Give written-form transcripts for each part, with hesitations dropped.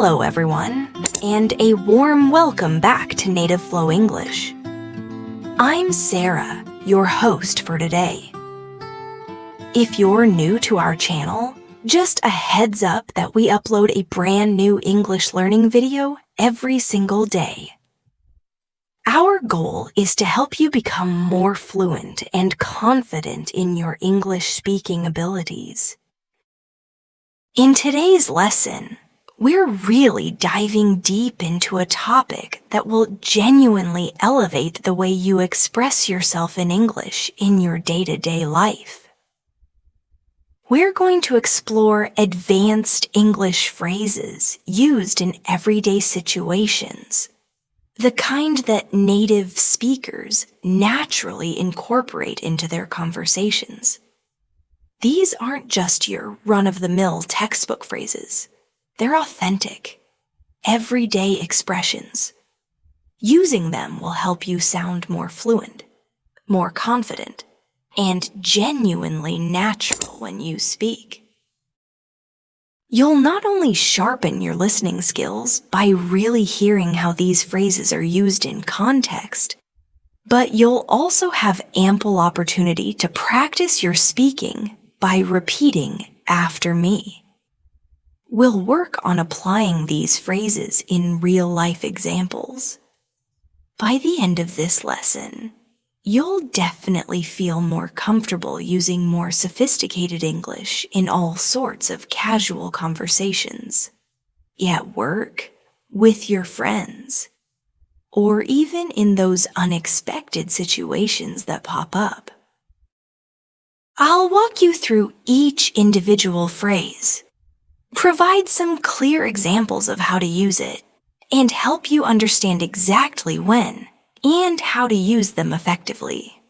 Hello everyone, and a warm welcome back to Native Flow English. I'm Sarah, your host for today. If you're new to our channel, just a heads up that we upload a brand new English learning video every single day. Our goal is to help you become more fluent and confident in your English speaking abilities. In today's lesson, we're really diving deep into a topic that will genuinely elevate the way you express yourself in English in your day-to-day life. We're going to explore advanced English phrases used in everyday situations, the kind that native speakers naturally incorporate into their conversations. These aren't just your run-of-the-mill textbook phrases. They're authentic, everyday expressions. Using them will help you sound more fluent, more confident, and genuinely natural when you speak. You'll not only sharpen your listening skills by really hearing how these phrases are used in context, but you'll also have ample opportunity to practice your speaking by repeating after me. We'll work on applying these phrases in real-life examples. By the end of this lesson, you'll definitely feel more comfortable using more sophisticated English in all sorts of casual conversations, at work, with your friends, or even in those unexpected situations that pop up. I'll walk you through each individual phrase, provide some clear examples of how to use it, and help you understand exactly when and how to use them effectively.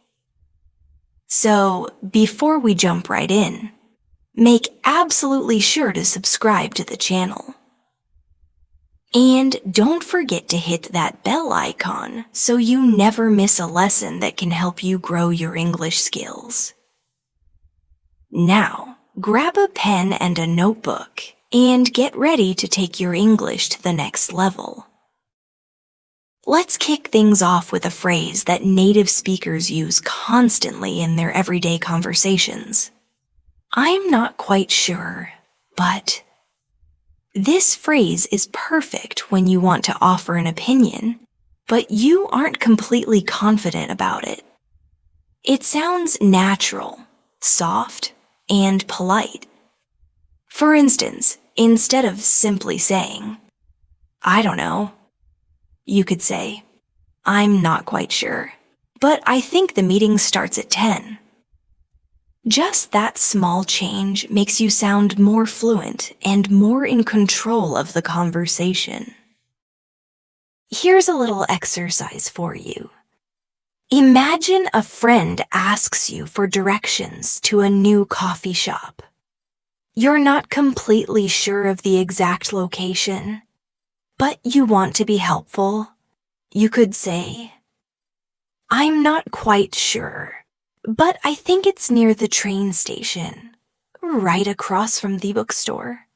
So, before we jump right in, make absolutely sure to subscribe to the channel. And don't forget to hit that bell icon so you never miss a lesson that can help you grow your English skills. Now, grab a pen and a notebook and get ready to take your English to the next level. Let's kick things off with a phrase that native speakers use constantly in their everyday conversations. I'm not quite sure, but this phrase is perfect when you want to offer an opinion, but you aren't completely confident about it. It sounds natural, soft, and polite. For instance, instead of simply saying, I don't know, you could say, I'm not quite sure, but I think the meeting starts at 10. Just that small change makes you sound more fluent and more in control of the conversation. Here's a little exercise for you. Imagine a friend asks you for directions to a new coffee shop. You're not completely sure of the exact location, but you want to be helpful. You could say, I'm not quite sure, but I think it's near the train station, right across from the bookstore.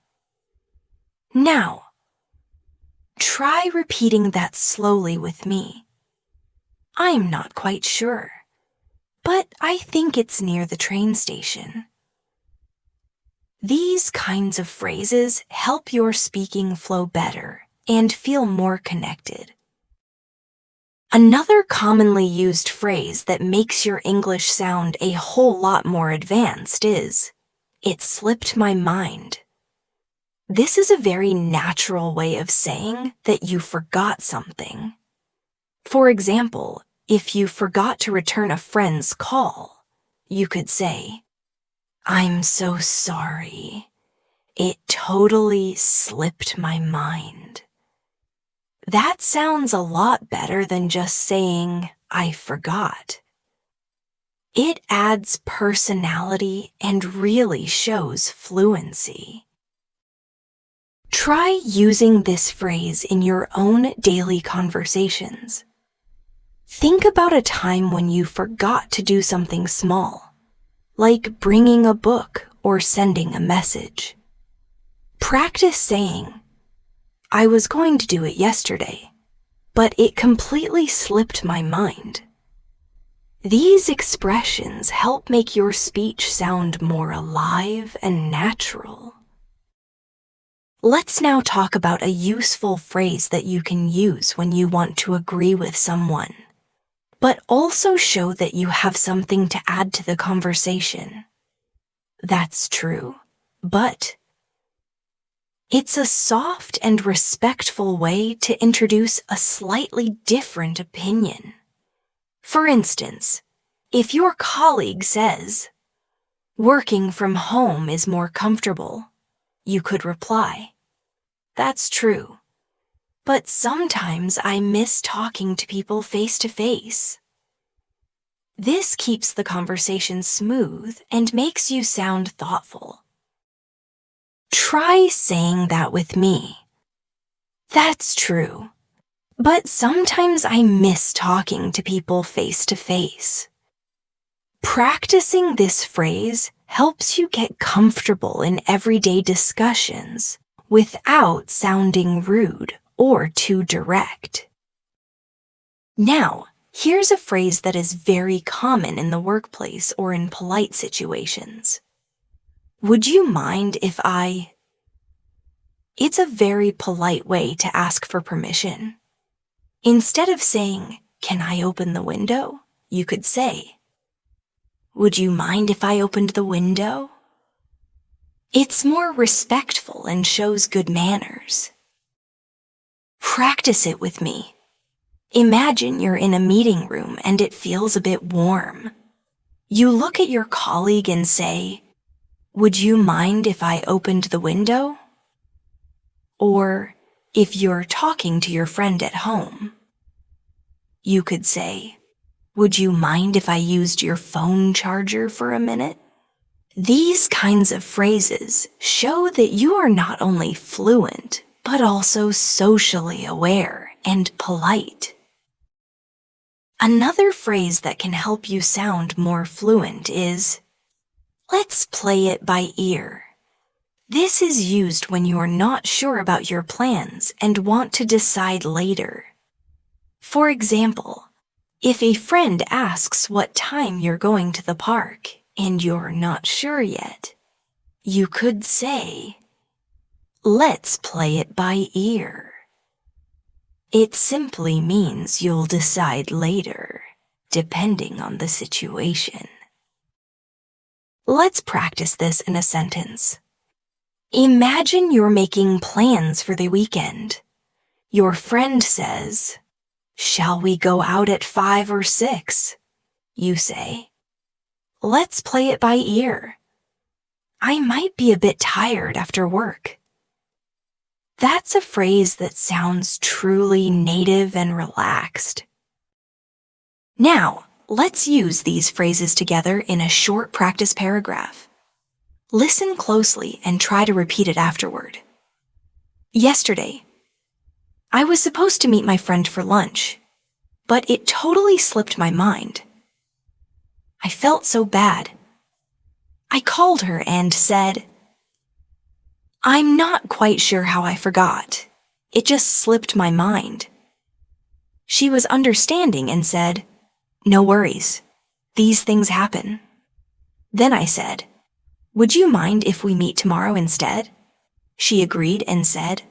Now, try repeating that slowly with me. I'm not quite sure, but I think it's near the train station. These kinds of phrases help your speaking flow better and feel more connected. Another commonly used phrase that makes your English sound a whole lot more advanced is, it slipped my mind. This is a very natural way of saying that you forgot something. For example, if you forgot to return a friend's call, you could say, I'm so sorry. It totally slipped my mind. That sounds a lot better than just saying, I forgot. It adds personality and really shows fluency. Try using this phrase in your own daily conversations. Think about a time when you forgot to do something small, like bringing a book or sending a message. Practice saying, I was going to do it yesterday, but it completely slipped my mind. These expressions help make your speech sound more alive and natural. Let's now talk about a useful phrase that you can use when you want to agree with someone, but also show that you have something to add to the conversation. That's true, but it's a soft and respectful way to introduce a slightly different opinion. For instance, if your colleague says, "Working from home is more comfortable," you could reply, "That's true, but sometimes I miss talking to people face to face." This keeps the conversation smooth and makes you sound thoughtful. Try saying that with me. "That's true, but sometimes I miss talking to people face to face." Practicing this phrase helps you get comfortable in everyday discussions without sounding rude or too direct. Now, here's a phrase that is very common in the workplace or in polite situations. "Would you mind if I..." It's a very polite way to ask for permission. Instead of saying, "Can I open the window?" you could say, "Would you mind if I opened the window?" It's more respectful and shows good manners. Practice it with me. Imagine you're in a meeting room and it feels a bit warm. You look at your colleague and say, "Would you mind if I opened the window?" Or, if you're talking to your friend at home, you could say, "Would you mind if I used your phone charger for a minute?" These kinds of phrases show that you are not only fluent, but also socially aware and polite. Another phrase that can help you sound more fluent is, "Let's play it by ear." This is used when you are not sure about your plans and want to decide later. For example, if a friend asks what time you're going to the park and you're not sure yet, you could say, "Let's play it by ear." It simply means you'll decide later, depending on the situation. Let's practice this in a sentence. Imagine you're making plans for the weekend. Your friend says, "Shall we go out at 5 or 6? You say, "Let's play it by ear. I might be a bit tired after work." That's a phrase that sounds truly native and relaxed. Now, let's use these phrases together in a short practice paragraph. Listen closely and try to repeat it afterward. Yesterday, I was supposed to meet my friend for lunch, but it totally slipped my mind. I felt so bad. I called her and said, "I'm not quite sure how I forgot. It just slipped my mind." She was understanding and said, "No worries. These things happen." Then I said, "Would you mind if we meet tomorrow instead?" She agreed and said,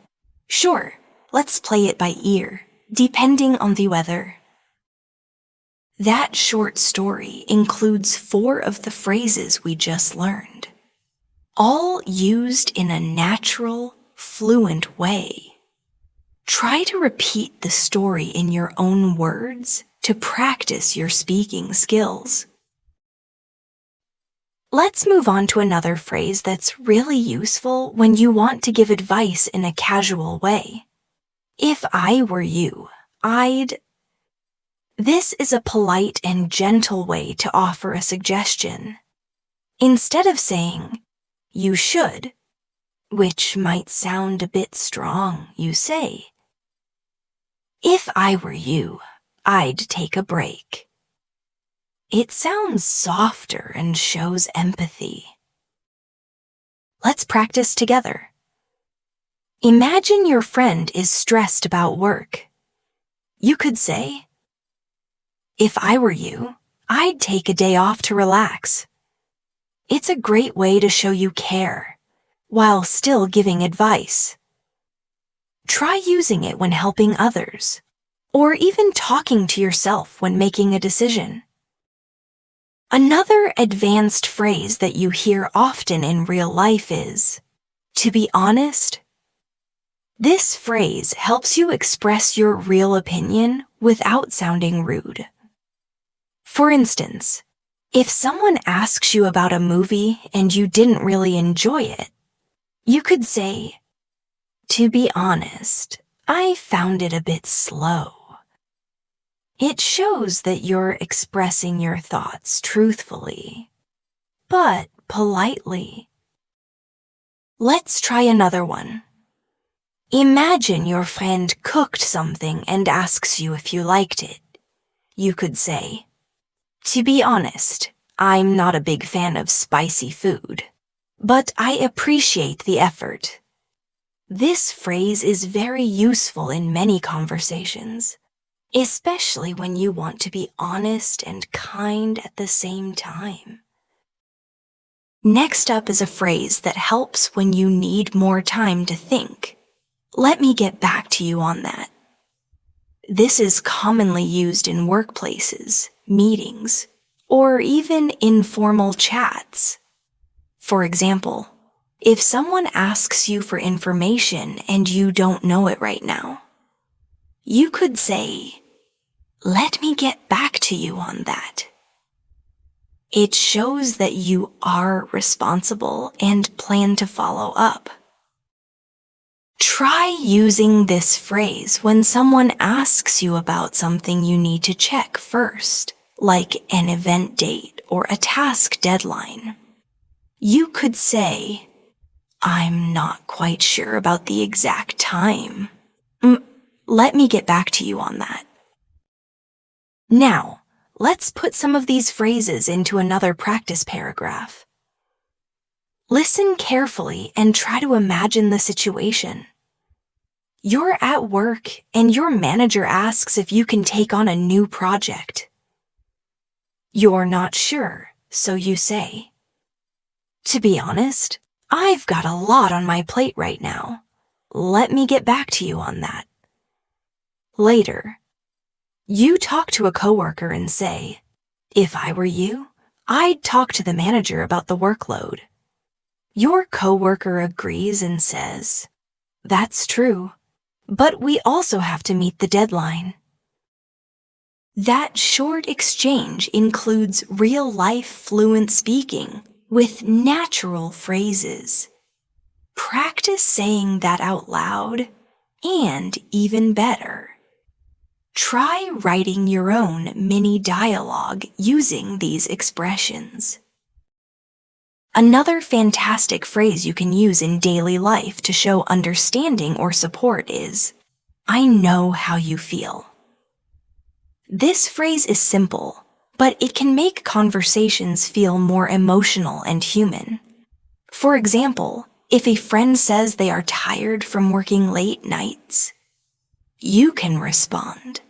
"Sure, let's play it by ear, depending on the weather." That short story includes 4 of the phrases we just learned, all used in a natural, fluent way. Try to repeat the story in your own words to practice your speaking skills. Let's move on to another phrase that's really useful when you want to give advice in a casual way. "If I were you, I'd..." This is a polite and gentle way to offer a suggestion. Instead of saying, "You should," which might sound a bit strong, you say, "If I were you, I'd take a break." It sounds softer and shows empathy. Let's practice together. Imagine your friend is stressed about work. You could say, "If I were you, I'd take a day off to relax." It's a great way to show you care, while still giving advice. Try using it when helping others, or even talking to yourself when making a decision. Another advanced phrase that you hear often in real life is, "to be honest." This phrase helps you express your real opinion without sounding rude. For instance, if someone asks you about a movie and you didn't really enjoy it, you could say, "To be honest, I found it a bit slow." It shows that you're expressing your thoughts truthfully, but politely. Let's try another one. Imagine your friend cooked something and asks you if you liked it. You could say, "To be honest, I'm not a big fan of spicy food, but I appreciate the effort." This phrase is very useful in many conversations, especially when you want to be honest and kind at the same time. Next up is a phrase that helps when you need more time to think. "Let me get back to you on that." This is commonly used in workplaces, meetings, or even informal chats. For example, if someone asks you for information and you don't know it right now, you could say, "Let me get back to you on that." It shows that you are responsible and plan to follow up. Try using this phrase when someone asks you about something you need to check first, like an event date or a task deadline. You could say, "I'm not quite sure about the exact time. Let me get back to you on that." Now, let's put some of these phrases into another practice paragraph. Listen carefully and try to imagine the situation. You're at work and your manager asks if you can take on a new project. You're not sure, so you say, "To be honest, I've got a lot on my plate right now. Let me get back to you on that." Later, you talk to a coworker and say, "If I were you, I'd talk to the manager about the workload." Your coworker agrees and says, "That's true, but we also have to meet the deadline." That short exchange includes real-life fluent speaking with natural phrases. Practice saying that out loud, and even better, try writing your own mini dialogue using these expressions. Another fantastic phrase you can use in daily life to show understanding or support is, "I know how you feel." This phrase is simple, but it can make conversations feel more emotional and human. For example, if a friend says they are tired from working late nights, you can respond,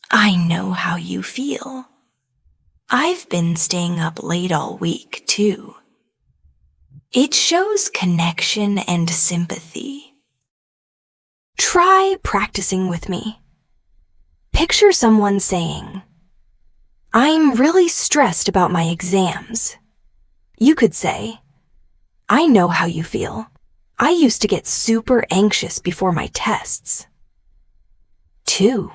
"I know how you feel. I've been staying up late all week, too." It shows connection and sympathy. Try practicing with me. Picture someone saying, "I'm really stressed about my exams." You could say, "I know how you feel. I used to get super anxious before my tests." 2.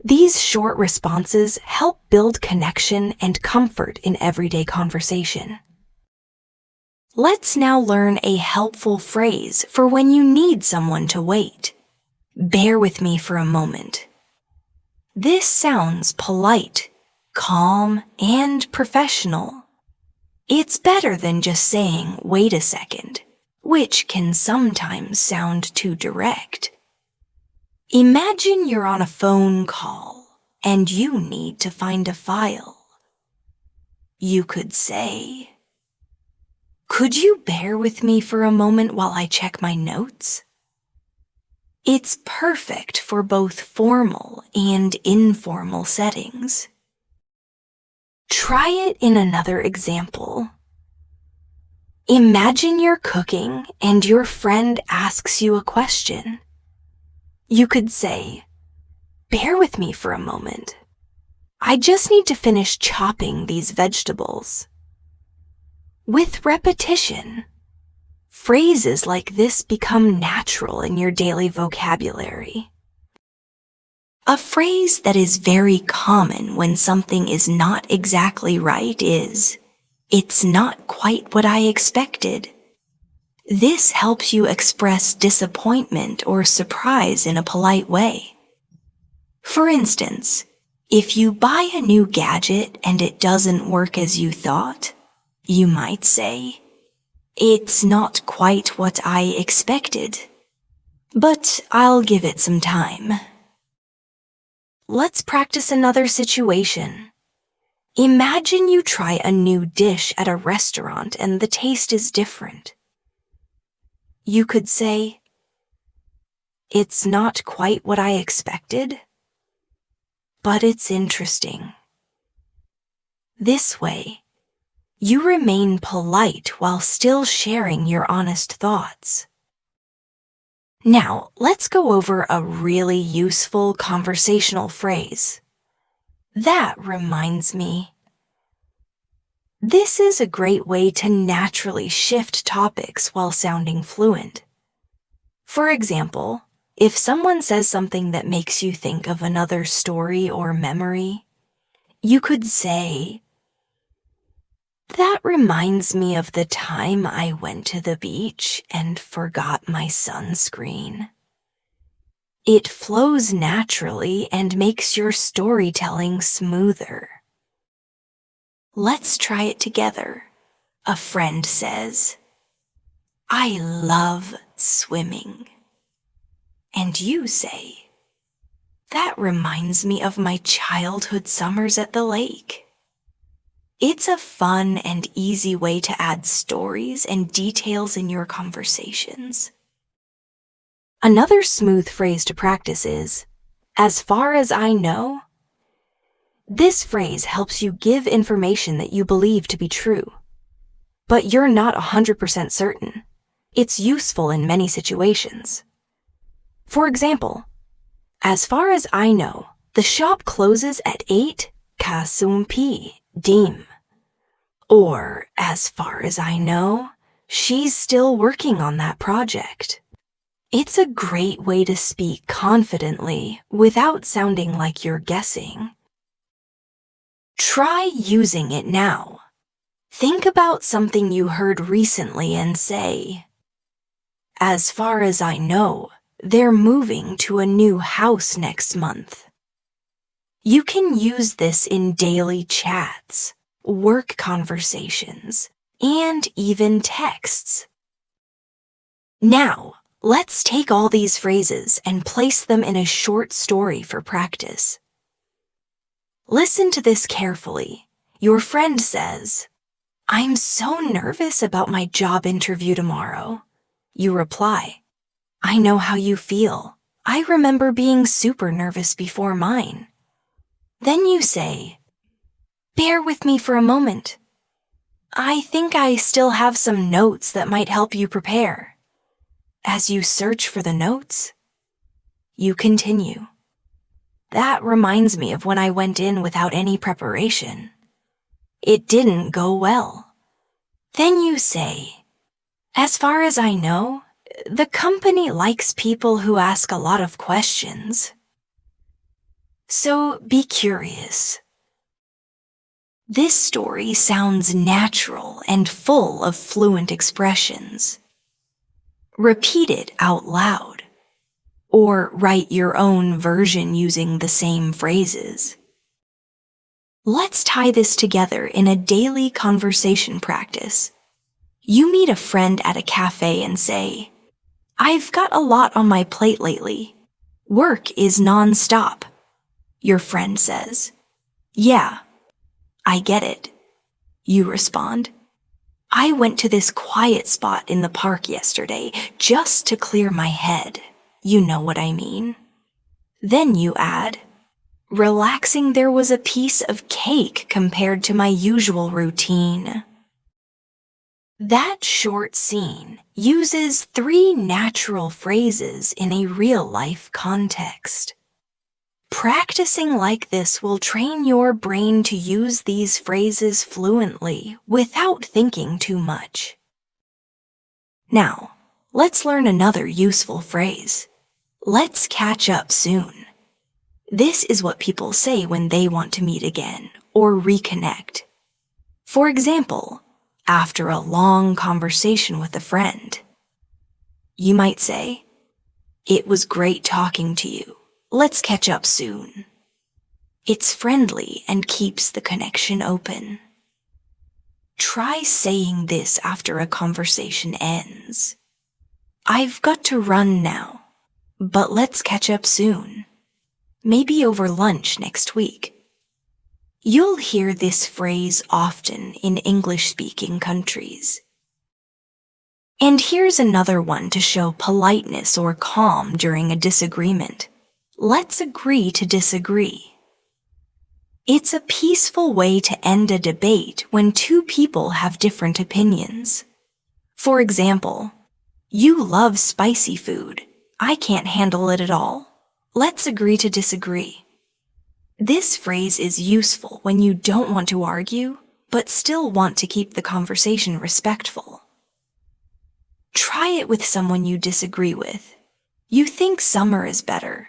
These short responses help build connection and comfort in everyday conversation. Let's now learn a helpful phrase for when you need someone to wait. Bear with me for a moment. This sounds polite, calm, and professional. It's better than just saying, "Wait a second," which can sometimes sound too direct. Imagine you're on a phone call and you need to find a file. You could say, Could you bear with me for a moment while I check my notes? It's perfect for both formal and informal settings. Try it in another example. Imagine you're cooking and your friend asks you a question. You could say, "Bear with me for a moment. I just need to finish chopping these vegetables." With repetition, phrases like this become natural in your daily vocabulary. A phrase that is very common when something is not exactly right is, "It's not quite what I expected." This helps you express disappointment or surprise in a polite way. For instance, if you buy a new gadget and it doesn't work as you thought, you might say, "It's not quite what I expected, but I'll give it some time." Let's practice another situation. Imagine you try a new dish at a restaurant and the taste is different. You could say, "It's not quite what I expected, but it's interesting." This way, you remain polite while still sharing your honest thoughts. Now, let's go over a really useful conversational phrase. "That reminds me." This is a great way to naturally shift topics while sounding fluent. For example, if someone says something that makes you think of another story or memory, you could say, "That reminds me of the time I went to the beach and forgot my sunscreen." It flows naturally and makes your storytelling smoother. Let's try it together. A friend says, "I love swimming." And you say, "That reminds me of my childhood summers at the lake." It's a fun and easy way to add stories and details in your conversations. Another smooth phrase to practice is, "As far as I know." This phrase helps you give information that you believe to be true, but you're not 100% certain. It's useful in many situations. For example, "As far as I know, the shop closes at 8 kasumpi dim." Or, "As far as I know, she's still working on that project." It's a great way to speak confidently without sounding like you're guessing. Try using it now. Think about something you heard recently and say, "As far as I know, they're moving to a new house next month." You can use this in daily chats, work conversations, and even texts. Now, let's take all these phrases and place them in a short story for practice. Listen to this carefully. Your friend says, "I'm so nervous about my job interview tomorrow." You reply, "I know how you feel. I remember being super nervous before mine." Then you say, "Bear with me for a moment. I think I still have some notes that might help you prepare." As you search for the notes, you continue, "That reminds me of when I went in without any preparation. It didn't go well." Then you say, "As far as I know, the company likes people who ask a lot of questions. So be curious." This story sounds natural and full of fluent expressions. Repeat it out loud, or write your own version using the same phrases. Let's tie this together in a daily conversation practice. You meet a friend at a cafe and say, "I've got a lot on my plate lately. Work is non-stop." Your friend says, "Yeah, I get it." You respond, I went to this quiet spot in the park yesterday just to clear my head. You know what I mean? Then you add, relaxing, there was a piece of cake compared to my usual routine. That short scene uses 3 natural phrases in a real-life context. Practicing like this will train your brain to use these phrases fluently without thinking too much. Now, let's learn another useful phrase. Let's catch up soon. This is what people say when they want to meet again or reconnect. For example, after a long conversation with a friend, you might say, "It was great talking to you. Let's catch up soon." It's friendly and keeps the connection open. Try saying this after a conversation ends. "I've got to run now, but let's catch up soon. Maybe over lunch next week." You'll hear this phrase often in English-speaking countries. And here's another one to show politeness or calm during a disagreement. Let's agree to disagree. It's a peaceful way to end a debate when 2 people have different opinions. For example, "You love spicy food. I can't handle it at all. Let's agree to disagree." This phrase is useful when you don't want to argue, but still want to keep the conversation respectful. Try it with someone you disagree with. You think summer is better.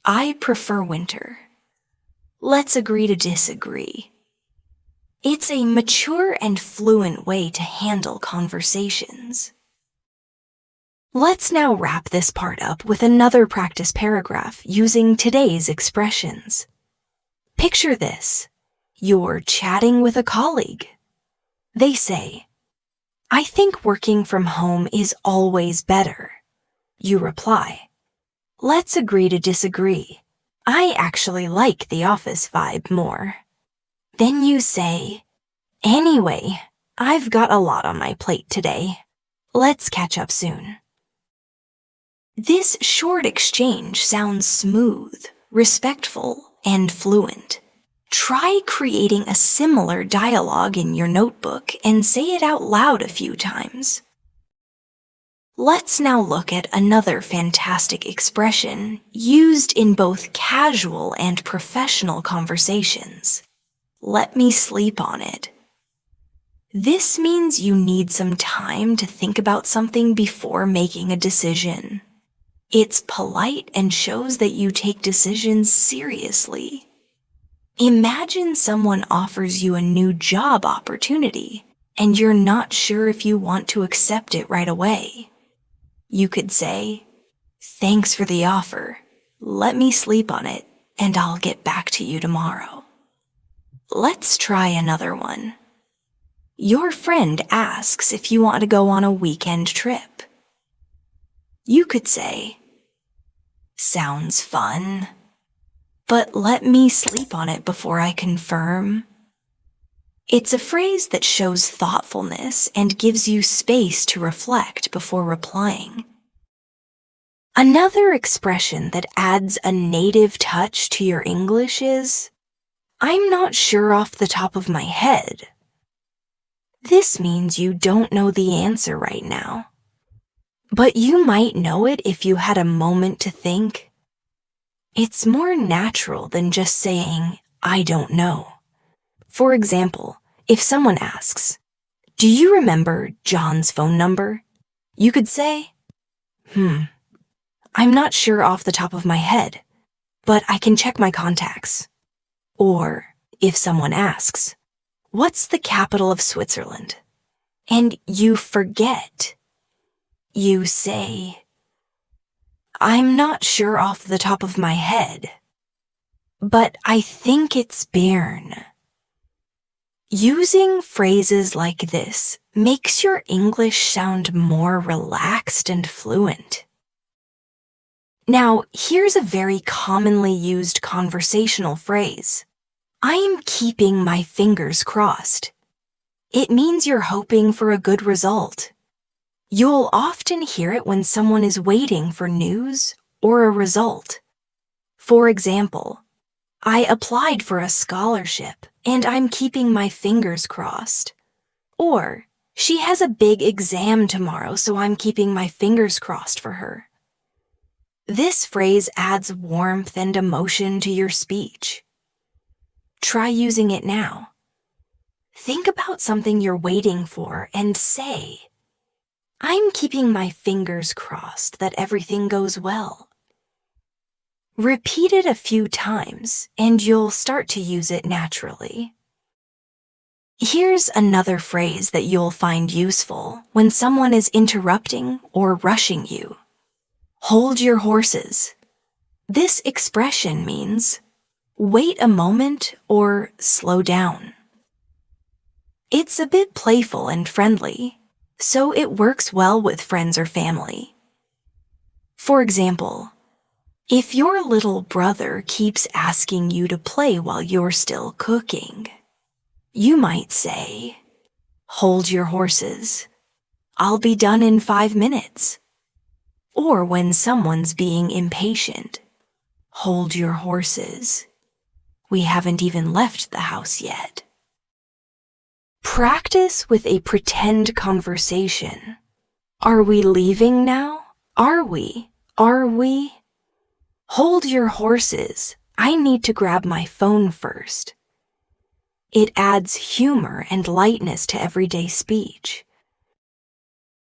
"I prefer winter. Let's agree to disagree." It's a mature and fluent way to handle conversations. Let's now wrap this part up with another practice paragraph using today's expressions. Picture this. You're chatting with a colleague. They say, "I think working from home is always better." You reply, "Let's agree to disagree. I actually like the office vibe more." Then you say, "Anyway, I've got a lot on my plate today. Let's catch up soon." This short exchange sounds smooth, respectful, and fluent. Try creating a similar dialogue in your notebook and say it out loud a few times. Let's now look at another fantastic expression used in both casual and professional conversations. Let me sleep on it. This means you need some time to think about something before making a decision. It's polite and shows that you take decisions seriously. Imagine someone offers you a new job opportunity, and you're not sure if you want to accept it right away. You could say, "Thanks for the offer. Let me sleep on it, and I'll get back to you tomorrow." Let's try another one. Your friend asks if you want to go on a weekend trip. You could say, "Sounds fun, but let me sleep on it before I confirm." It's a phrase that shows thoughtfulness and gives you space to reflect before replying. Another expression that adds a native touch to your English is, "I'm not sure off the top of my head." This means you don't know the answer right now, but you might know it if you had a moment to think. It's more natural than just saying, "I don't know." For example, if someone asks, "Do you remember John's phone number?" You could say, "I'm not sure off the top of my head, but I can check my contacts." Or if someone asks, "What's the capital of Switzerland?" and you forget, you say, "I'm not sure off the top of my head, but I think it's Bern." Using phrases like this makes your English sound more relaxed and fluent. Now, here's a very commonly used conversational phrase. "I'm keeping my fingers crossed." It means you're hoping for a good result. You'll often hear it when someone is waiting for news or a result. For example, I applied for a scholarship and I'm keeping my fingers crossed. Or, she has a big exam tomorrow, so I'm keeping my fingers crossed for her. This phrase adds warmth and emotion to your speech. Try using it now. Think about something you're waiting for and say, I'm keeping my fingers crossed that everything goes well. Repeat it a few times and you'll start to use it naturally. Here's another phrase that you'll find useful when someone is interrupting or rushing you. Hold your horses. This expression means wait a moment or slow down. It's a bit playful and friendly, so it works well with friends or family. For example, if your little brother keeps asking you to play while you're still cooking, you might say, hold your horses. I'll be done in 5 minutes. Or when someone's being impatient, hold your horses. We haven't even left the house yet. Practice with a pretend conversation. Are we leaving now? Are we? Are we? Hold your horses. I need to grab my phone first. It adds humor and lightness to everyday speech.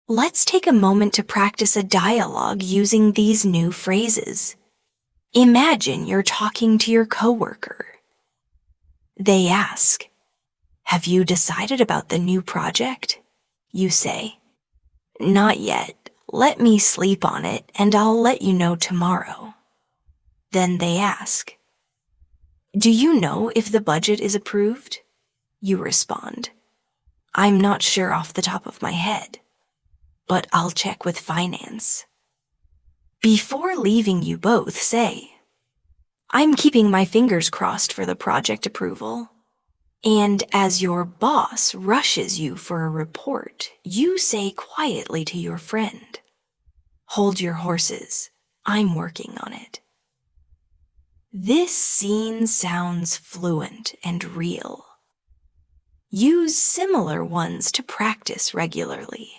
Let's take a moment to practice a dialogue using these new phrases. Imagine you're talking to your coworker. They ask, have you decided about the new project? You say, not yet. Let me sleep on it and I'll let you know tomorrow. Then they ask, do you know if the budget is approved? You respond, I'm not sure off the top of my head, but I'll check with finance. Before leaving, you both say, I'm keeping my fingers crossed for the project approval. And as your boss rushes you for a report, you say quietly to your friend, hold your horses, I'm working on it. This scene sounds fluent and real. Use similar ones to practice regularly.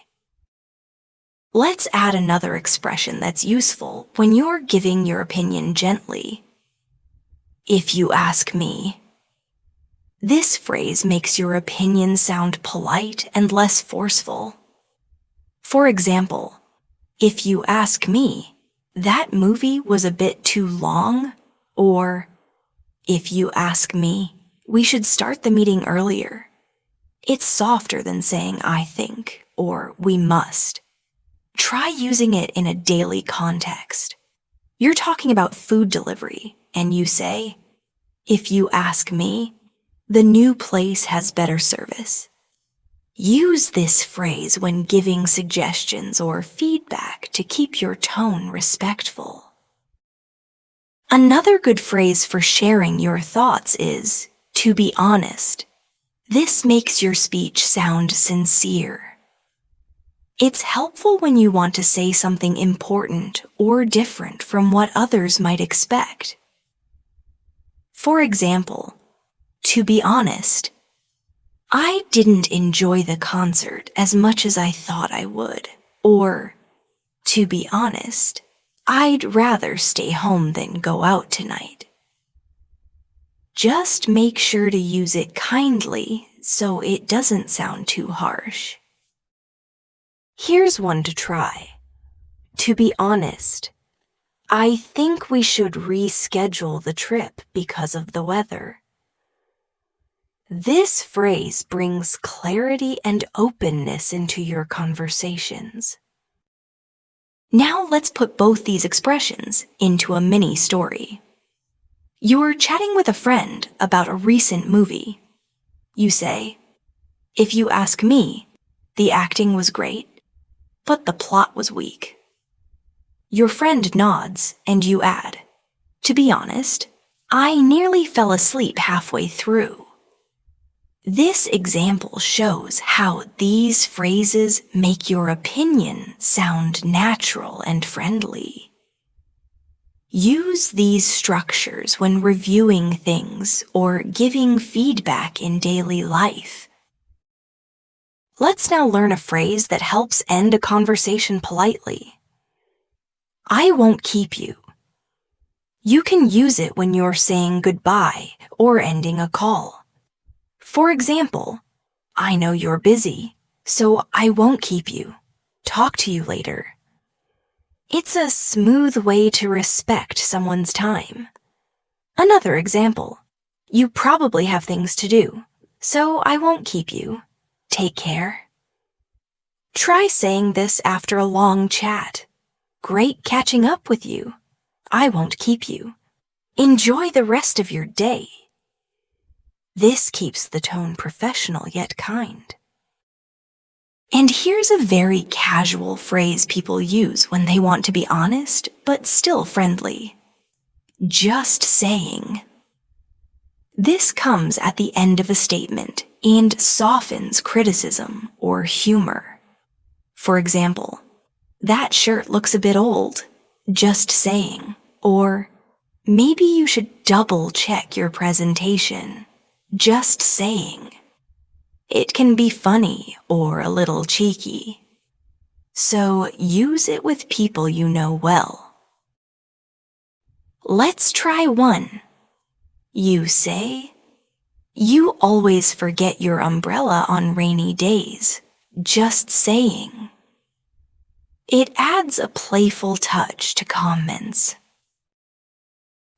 Let's add another expression that's useful when you're giving your opinion gently. If you ask me. This phrase makes your opinion sound polite and less forceful. For example, if you ask me, that movie was a bit too long, or if you ask me, we should start the meeting earlier. It's softer than saying I think or we must. Try using it in a daily context. You're talking about food delivery, and you say, if you ask me, the new place has better service. Use this phrase when giving suggestions or feedback to keep your tone respectful. Another good phrase for sharing your thoughts is, to be honest. This makes your speech sound sincere. It's helpful when you want to say something important or different from what others might expect. For example, to be honest, I didn't enjoy the concert as much as I thought I would. Or, to be honest, I'd rather stay home than go out tonight. Just make sure to use it kindly so it doesn't sound too harsh. Here's one to try. To be honest, I think we should reschedule the trip because of the weather. This phrase brings clarity and openness into your conversations. Now let's put both these expressions into a mini story. You're chatting with a friend about a recent movie. You say, if you ask me, the acting was great, but the plot was weak. Your friend nods and you add, to be honest, I nearly fell asleep halfway through. This example shows how these phrases make your opinion sound natural and friendly. Use these structures when reviewing things or giving feedback in daily life. Let's now learn a phrase that helps end a conversation politely. I won't keep you. You can use it when you're saying goodbye or ending a call. For example, I know you're busy, so I won't keep you. Talk to you later. It's a smooth way to respect someone's time. Another example, you probably have things to do, so I won't keep you. Take care. Try saying this after a long chat. Great catching up with you. I won't keep you. Enjoy the rest of your day. This keeps the tone professional yet kind. And here's a very casual phrase people use when they want to be honest but still friendly. Just saying. This comes at the end of a statement and softens criticism or humor. For example, that shirt looks a bit old. Just saying. Or, maybe you should double check your presentation. Just saying. It can be funny or a little cheeky. So use it with people you know well. Let's try one. You say, you always forget your umbrella on rainy days. Just saying. It adds a playful touch to comments.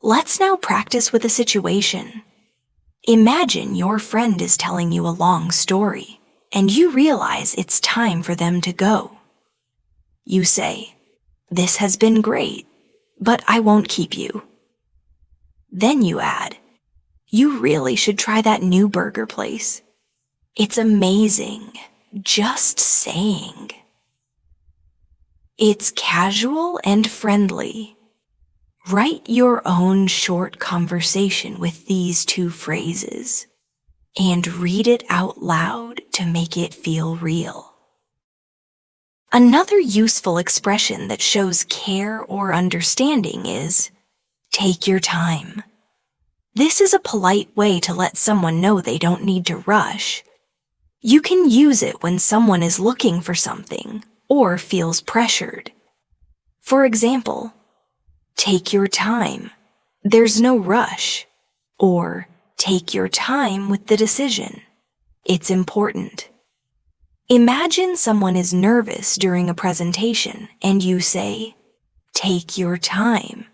Let's now practice with a situation. Imagine your friend is telling you a long story, and you realize it's time for them to go. You say, this has been great, but I won't keep you. Then you add, you really should try that new burger place. It's amazing. Just saying. It's casual and friendly. Write your own short conversation with these two phrases and read it out loud to make it feel real. Another useful expression that shows care or understanding is, take your time. This is a polite way to let someone know they don't need to rush. You can use it when someone is looking for something or feels pressured. For example, take your time. There's no rush. Or, take your time with the decision. It's important. Imagine someone is nervous during a presentation and you say, take your time.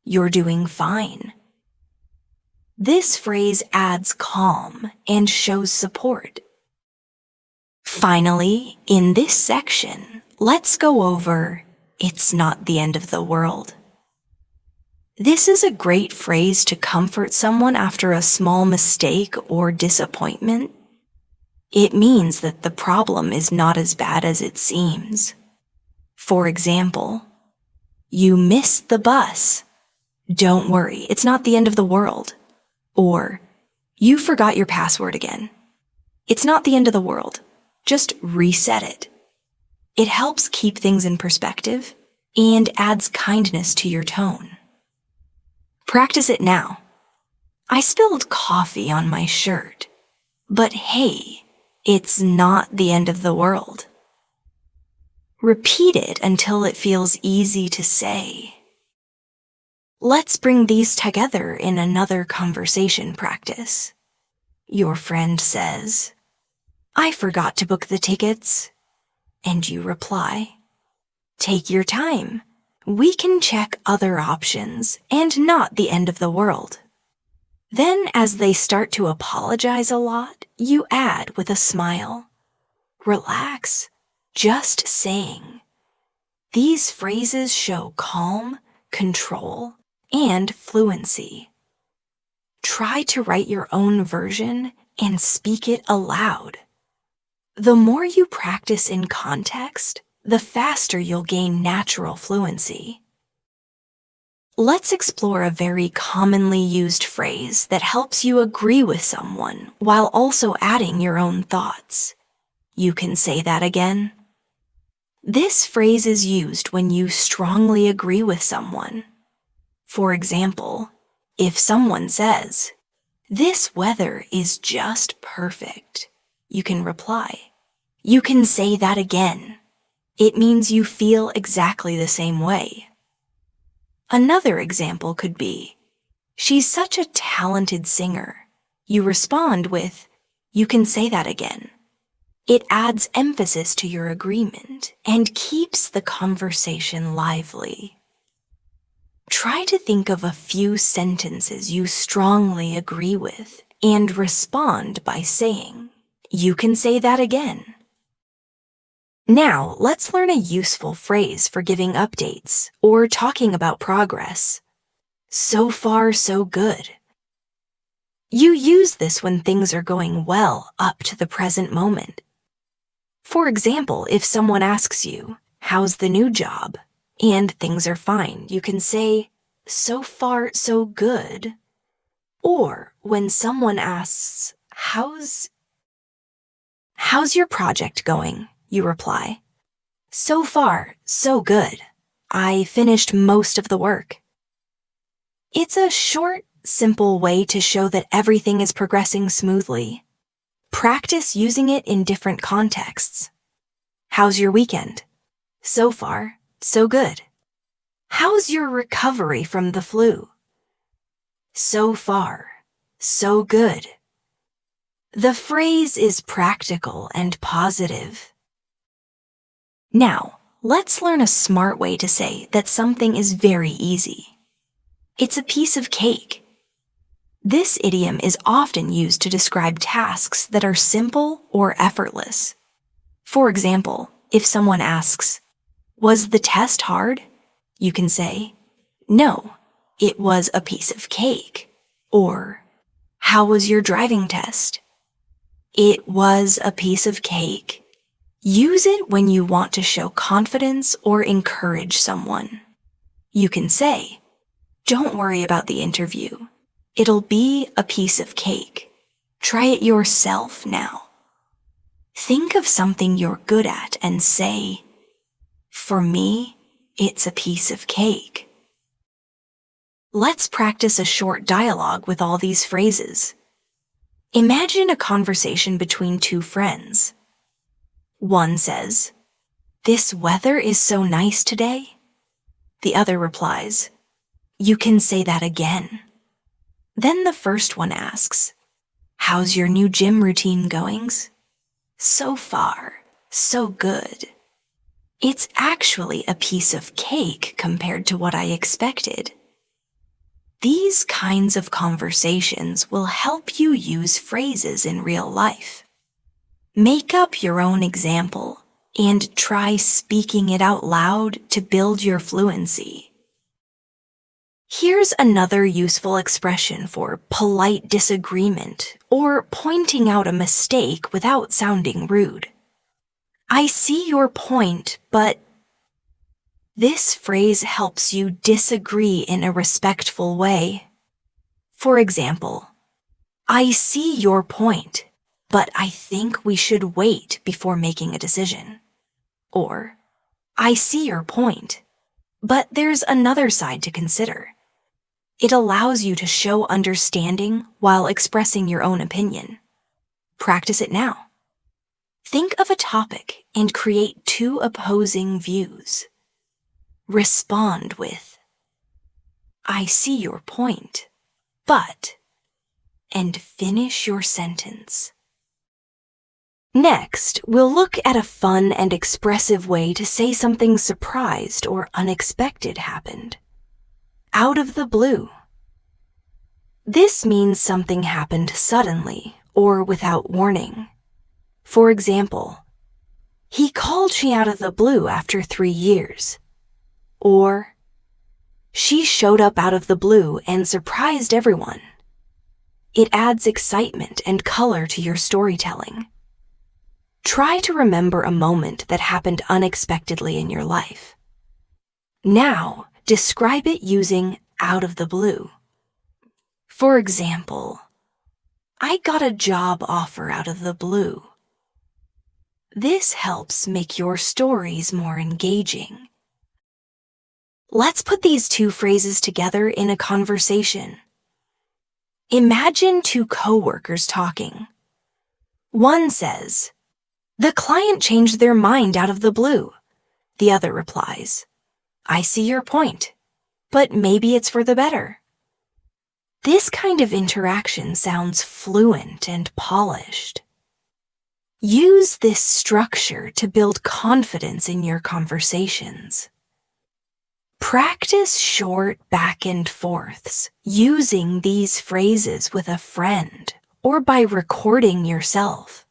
You're doing fine. This phrase adds calm and shows support. Finally, in this section, let's go over, it's not the end of the world. This is a great phrase to comfort someone after a small mistake or disappointment. It means that the problem is not as bad as it seems. For example, you missed the bus. Don't worry, it's not the end of the world. Or, you forgot your password again. It's not the end of the world. Just reset it. It helps keep things in perspective and adds kindness to your tone. Practice it now. I spilled coffee on my shirt, but hey, it's not the end of the world. Repeat it until it feels easy to say. Let's bring these together in another conversation practice. Your friend says, I forgot to book the tickets. And you reply, take your time. We can check other options and not the end of the world. Then, as they start to apologize a lot, you add with a smile, relax, just saying. These phrases show calm, control, and fluency. Try to write your own version and speak it aloud. The more you practice in context, the faster you'll gain natural fluency. Let's explore a very commonly used phrase that helps you agree with someone while also adding your own thoughts. You can say that again. This phrase is used when you strongly agree with someone. For example, if someone says, "This weather is just perfect," you can reply, "You can say that again." It means you feel exactly the same way. Another example could be, "She's such a talented singer." You respond with, "You can say that again." It adds emphasis to your agreement and keeps the conversation lively. Try to think of a few sentences you strongly agree with and respond by saying, "You can say that again." Now, let's learn a useful phrase for giving updates or talking about progress. So far, so good. You use this when things are going well up to the present moment. For example, if someone asks you, "How's the new job?" and things are fine, you can say, "So far, so good." Or when someone asks, How's your project going?" you reply, "So far, so good. I finished most of the work." It's a short, simple way to show that everything is progressing smoothly. Practice using it in different contexts. How's your weekend? So far, so good. How's your recovery from the flu? So far, so good. The phrase is practical and positive. Now, let's learn a smart way to say that something is very easy. It's a piece of cake. This idiom is often used to describe tasks that are simple or effortless. For example, if someone asks, "Was the test hard?" you can say, "No, it was a piece of cake." Or, "How was your driving test?" "It was a piece of cake." Use it when you want to show confidence or encourage someone. You can say, "Don't worry about the interview. It'll be a piece of cake. Try it yourself now." Think of something you're good at and say, "For me, it's a piece of cake." Let's practice a short dialogue with all these phrases. Imagine a conversation between two friends. One says, "This weather is so nice today." The other replies, "You can say that again." Then the first one asks, "How's your new gym routine goings?" "So far, so good." It's actually a piece of cake compared to what I expected. These kinds of conversations will help you use phrases in real life. Make up your own example and try speaking it out loud to build your fluency. Here's another useful expression for polite disagreement or pointing out a mistake without sounding rude. "I see your point, but..." This phrase helps you disagree in a respectful way. For example, "I see your point, but I think we should wait before making a decision." Or, "I see your point, but there's another side to consider." It allows you to show understanding while expressing your own opinion. Practice it now. Think of a topic and create two opposing views. Respond with, "I see your point, but..." and finish your sentence. Next, we'll look at a fun and expressive way to say something surprised or unexpected happened. Out of the blue. This means something happened suddenly or without warning. For example, "He called me out of the blue after 3 years." Or, "She showed up out of the blue and surprised everyone." It adds excitement and color to your storytelling. Try to remember a moment that happened unexpectedly in your life. Now, describe it using out of the blue. For example, I got a job offer out of the blue. This helps make your stories more engaging. Let's put these two phrases together in a conversation. Imagine two coworkers talking. One says, "The client changed their mind out of the blue." The other replies, "I see your point, but maybe it's for the better." This kind of interaction sounds fluent and polished. Use this structure to build confidence in your conversations. Practice short back and forths using these phrases with a friend or by recording yourself.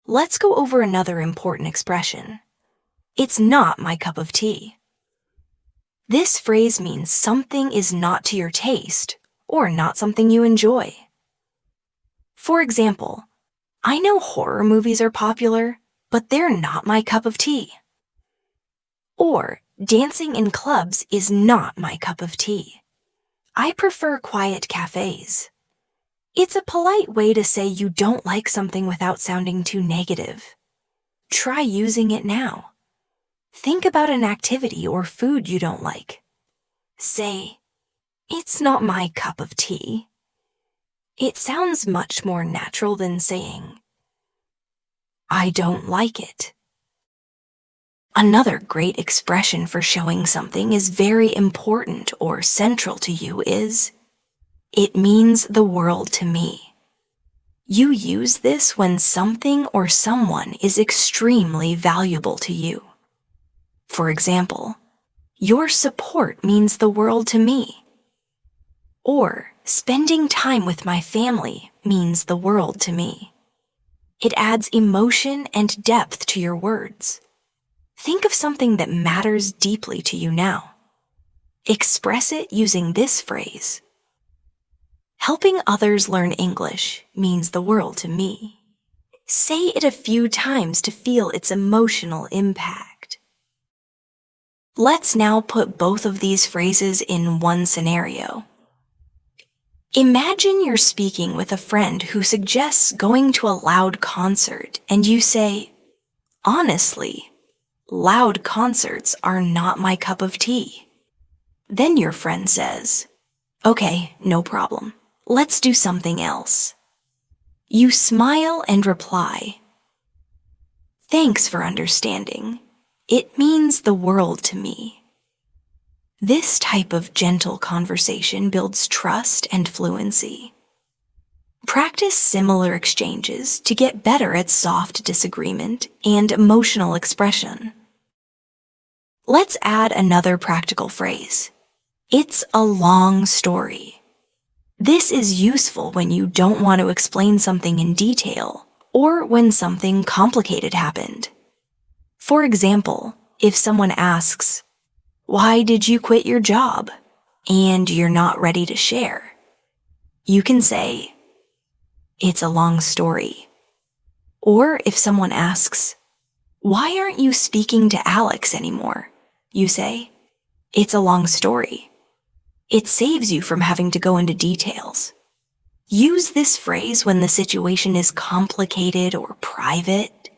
Let's go over another important expression. It's not my cup of tea. This phrase means something is not to your taste or not something you enjoy. For example, I know horror movies are popular, but they're not my cup of tea. Or, dancing in clubs is not my cup of tea. I prefer quiet cafes. It's a polite way to say you don't like something without sounding too negative. Try using it now. Think about an activity or food you don't like. Say, "It's not my cup of tea." It sounds much more natural than saying, "I don't like it." Another great expression for showing something is very important or central to you is, "It means the world to me." You use this when something or someone is extremely valuable to you. For example, "Your support means the world to me." Or, "Spending time with my family means the world to me." It adds emotion and depth to your words. Think of something that matters deeply to you now. Express it using this phrase. "Helping others learn English means the world to me." Say it a few times to feel its emotional impact. Let's now put both of these phrases in one scenario. Imagine you're speaking with a friend who suggests going to a loud concert, and you say, "Honestly, loud concerts are not my cup of tea." Then your friend says, "Okay, no problem. Let's do something else." You smile and reply, "Thanks for understanding. It means the world to me." This type of gentle conversation builds trust and fluency. Practice similar exchanges to get better at soft disagreement and emotional expression. Let's add another practical phrase. It's a long story. This is useful when you don't want to explain something in detail or when something complicated happened. For example, if someone asks, "Why did you quit your job?" and you're not ready to share, you can say, "It's a long story." Or if someone asks, "Why aren't you speaking to Alex anymore?" you say, "It's a long story." It saves you from having to go into details. Use this phrase when the situation is complicated or private.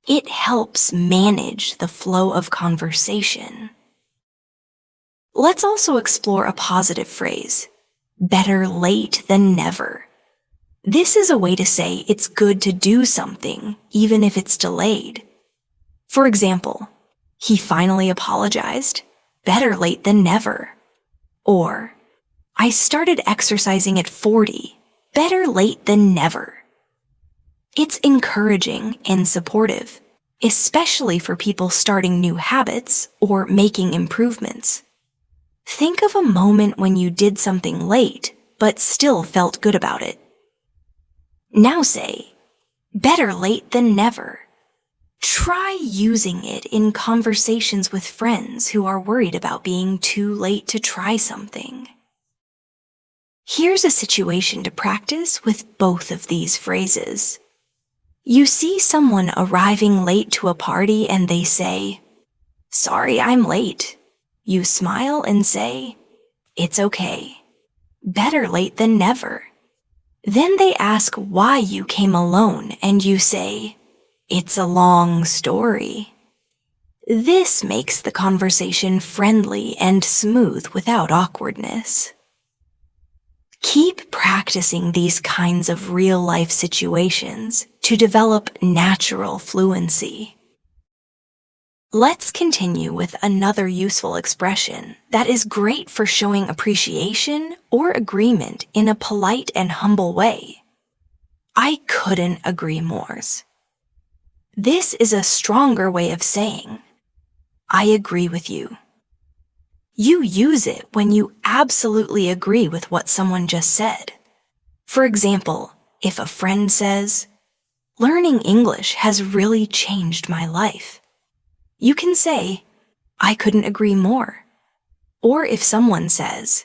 It helps manage the flow of conversation. Let's also explore a positive phrase, "better late than never." This is a way to say it's good to do something, even if it's delayed. For example, "He finally apologized. Better late than never." Or, "I started exercising at 40. Better late than never." It's encouraging and supportive, especially for people starting new habits or making improvements. Think of a moment when you did something late, but still felt good about it. Now say, "Better late than never." Try using it in conversations with friends who are worried about being too late to try something. Here's a situation to practice with both of these phrases. You see someone arriving late to a party and they say, "Sorry, I'm late." You smile and say, "It's okay. Better late than never." Then they ask why you came alone and you say, "It's a long story." This makes the conversation friendly and smooth without awkwardness. Keep practicing these kinds of real-life situations to develop natural fluency. Let's continue with another useful expression that is great for showing appreciation or agreement in a polite and humble way. I couldn't agree more. This is a stronger way of saying, "I agree with you." You use it when you absolutely agree with what someone just said. For example, if a friend says, "Learning English has really changed my life," you can say, "I couldn't agree more." Or if someone says,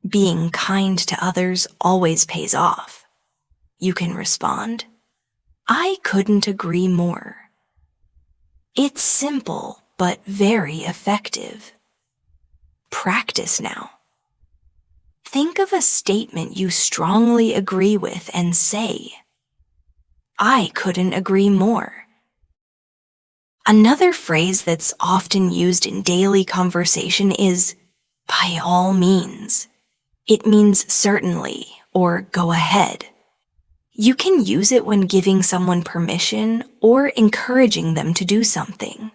"Being kind to others always pays off," you can respond, "I couldn't agree more." It's simple, but very effective. Practice now. Think of a statement you strongly agree with and say, "I couldn't agree more." Another phrase that's often used in daily conversation is "by all means." It means certainly or go ahead. You can use it when giving someone permission or encouraging them to do something.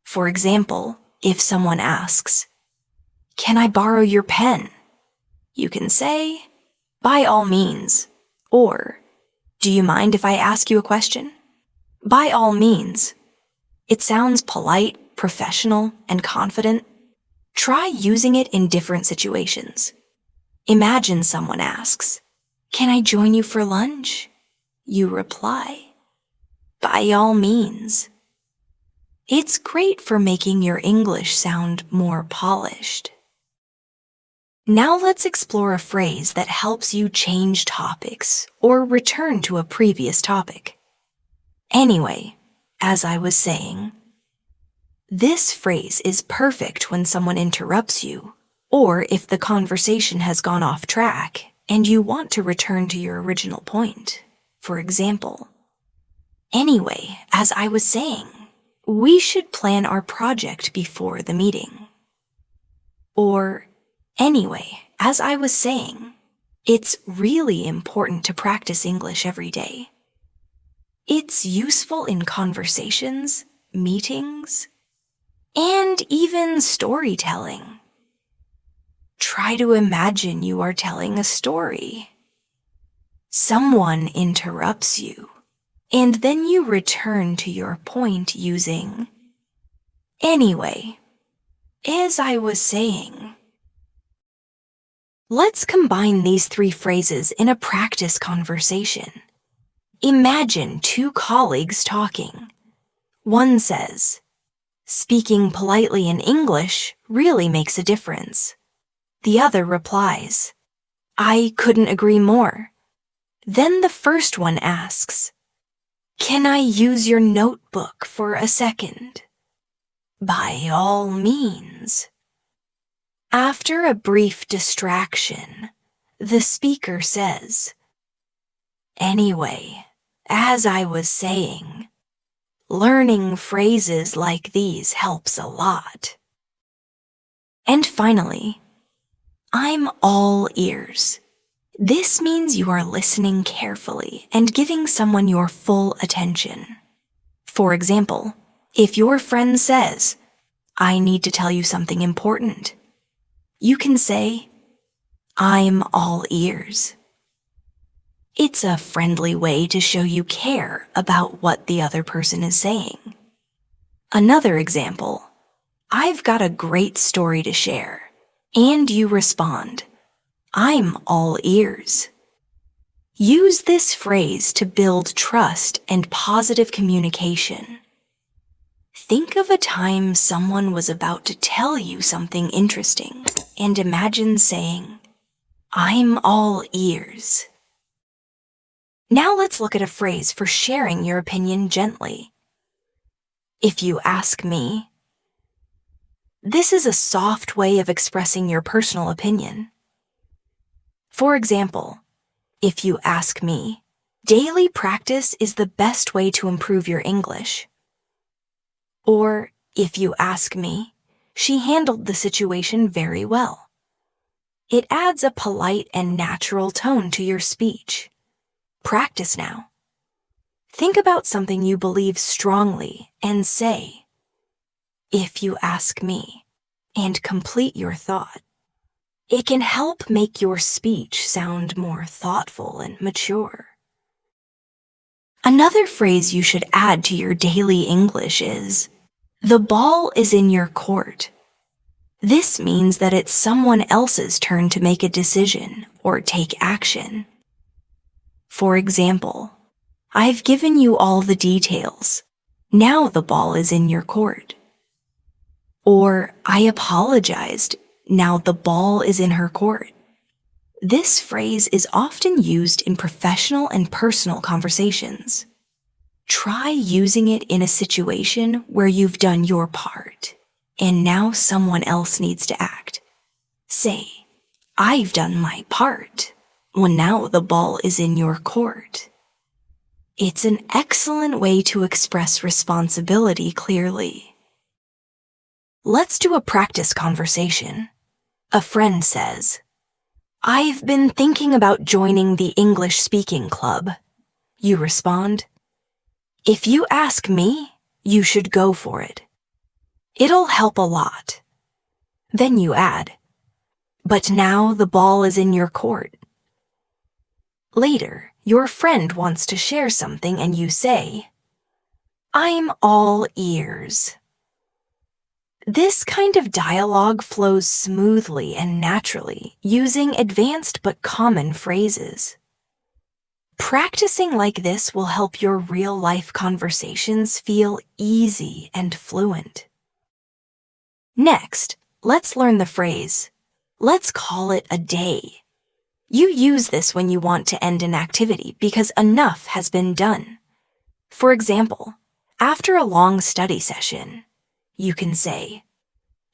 For example, if someone asks, "Can I borrow your pen?" you can say, "By all means," or "Do you mind if I ask you a question?" By all means. It sounds polite, professional, and confident. Try using it in different situations. Imagine someone asks, "Can I join you for lunch?" You reply, "By all means." It's great for making your English sound more polished. Now let's explore a phrase that helps you change topics or return to a previous topic. Anyway, as I was saying, this phrase is perfect when someone interrupts you, or if the conversation has gone off track and you want to return to your original point. For example, "Anyway, as I was saying, we should plan our project before the meeting." Or, "Anyway, as I was saying, it's really important to practice English every day." It's useful in conversations, meetings, and even storytelling. Try to imagine you are telling a story. Someone interrupts you, and then you return to your point using, "Anyway, as I was saying." Let's combine these three phrases in a practice conversation. Imagine two colleagues talking. One says, "Speaking politely in English really makes a difference." The other replies, "I couldn't agree more." Then the first one asks, "Can I use your notebook for a second?" "By all means." After a brief distraction, the speaker says, "Anyway, as I was saying, learning phrases like these helps a lot." And finally, "I'm all ears." This means you are listening carefully and giving someone your full attention. For example, if your friend says, "I need to tell you something important," you can say, "I'm all ears." It's a friendly way to show you care about what the other person is saying. Another example, "I've got a great story to share," and you respond, "I'm all ears." Use this phrase to build trust and positive communication. Think of a time someone was about to tell you something interesting, and imagine saying, "I'm all ears." Now let's look at a phrase for sharing your opinion gently. If you ask me, This is a soft way of expressing your personal opinion. For example, if you ask me, daily practice is the best way to improve your English. Or, if you ask me, she handled the situation very well. It adds a polite and natural tone to your speech. Practice now. Think about something you believe strongly and say, "If you ask me," and complete your thought. It can help make your speech sound more thoughtful and mature. Another phrase you should add to your daily English is, "The ball is in your court." This means that it's someone else's turn to make a decision or take action. For example, "I've given you all the details. Now the ball is in your court." Or, "I apologized. Now the ball is in her court." This phrase is often used in professional and personal conversations. Try using it in a situation where you've done your part, and now someone else needs to act. Say, "I've done my part. Well, now the ball is in your court." It's an excellent way to express responsibility clearly. Let's do a practice conversation. A friend says, "I've been thinking about joining the English speaking club." You respond, "If you ask me, you should go for it. It'll help a lot." Then you add, "But now the ball is in your court." Later, your friend wants to share something and you say, "I'm all ears." This kind of dialogue flows smoothly and naturally using advanced but common phrases. Practicing like this will help your real-life conversations feel easy and fluent. Next, let's learn the phrase, "Let's call it a day." You use this when you want to end an activity because enough has been done. For example, after a long study session, you can say,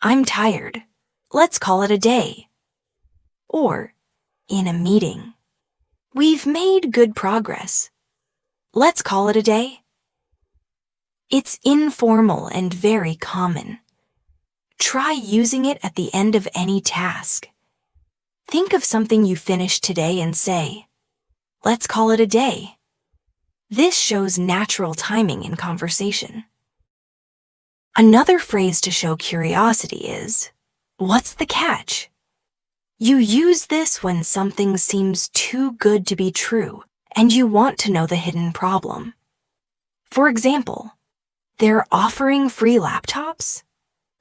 "I'm tired. Let's call it a day." Or, in a meeting, "We've made good progress. Let's call it a day." It's informal and very common. Try using it at the end of any task. Think of something you finished today and say, "Let's call it a day." This shows natural timing in conversation. Another phrase to show curiosity is, "What's the catch?" You use this when something seems too good to be true and you want to know the hidden problem. For example, "They're offering free laptops?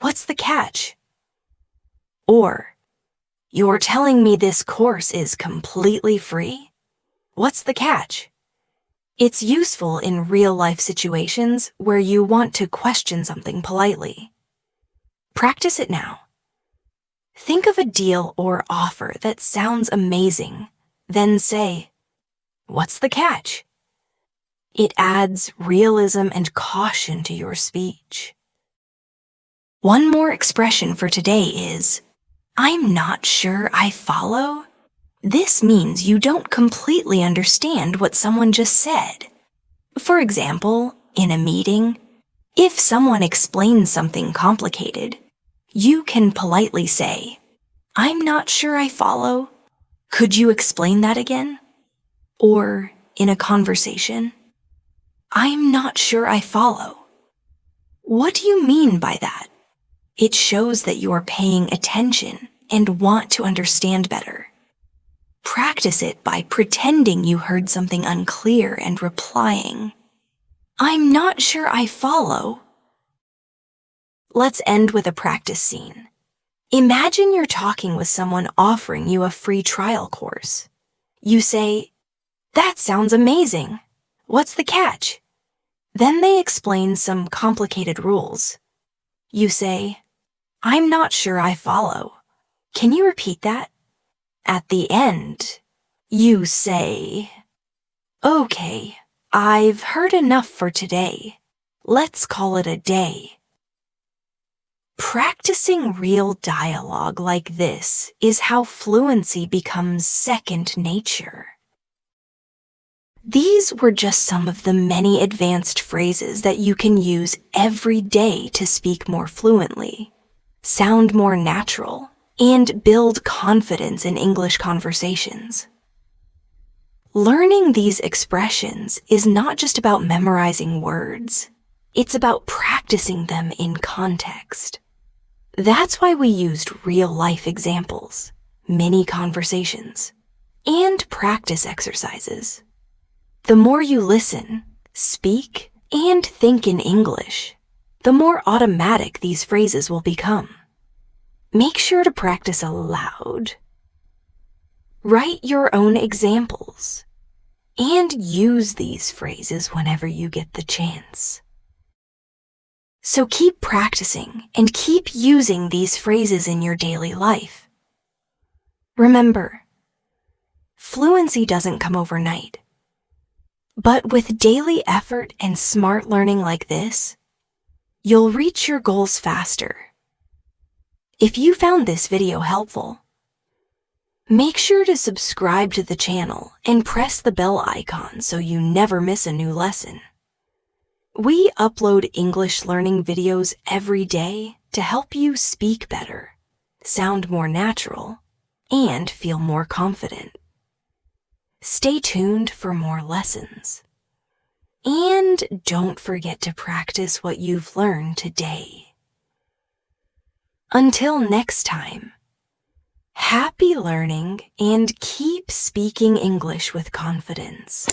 What's the catch?" Or, "You're telling me this course is completely free? What's the catch?" It's useful in real-life situations where you want to question something politely. Practice it now. Think of a deal or offer that sounds amazing, then say, "What's the catch?" It adds realism and caution to your speech. One more expression for today is, "I'm not sure I follow." This means you don't completely understand what someone just said. For example, in a meeting, if someone explains something complicated, you can politely say, "I'm not sure I follow. Could you explain that again?" Or, in a conversation, "I'm not sure I follow. What do you mean by that?" It shows that you are paying attention and want to understand better. Practice it by pretending you heard something unclear and replying, "I'm not sure I follow." Let's end with a practice scene. Imagine you're talking with someone offering you a free trial course. You say, "That sounds amazing. What's the catch?" Then they explain some complicated rules. You say, "I'm not sure I follow. Can you repeat that?" At the end, you say, "Okay, I've heard enough for today. Let's call it a day." Practicing real dialogue like this is how fluency becomes second nature. These were just some of the many advanced phrases that you can use every day to speak more fluently, sound more natural, and build confidence in English conversations. Learning these expressions is not just about memorizing words. It's about practicing them in context. That's why we used real-life examples, mini conversations, and practice exercises. The more you listen, speak, and think in English, the more automatic these phrases will become. Make sure to practice aloud. Write your own examples, and use these phrases whenever you get the chance. So keep practicing and keep using these phrases in your daily life. Remember, fluency doesn't come overnight. But with daily effort and smart learning like this, you'll reach your goals faster. If you found this video helpful, make sure to subscribe to the channel and press the bell icon so you never miss a new lesson. We upload English learning videos every day to help you speak better, sound more natural, and feel more confident. Stay tuned for more lessons. And don't forget to practice what you've learned today. Until next time, happy learning and keep speaking English with confidence.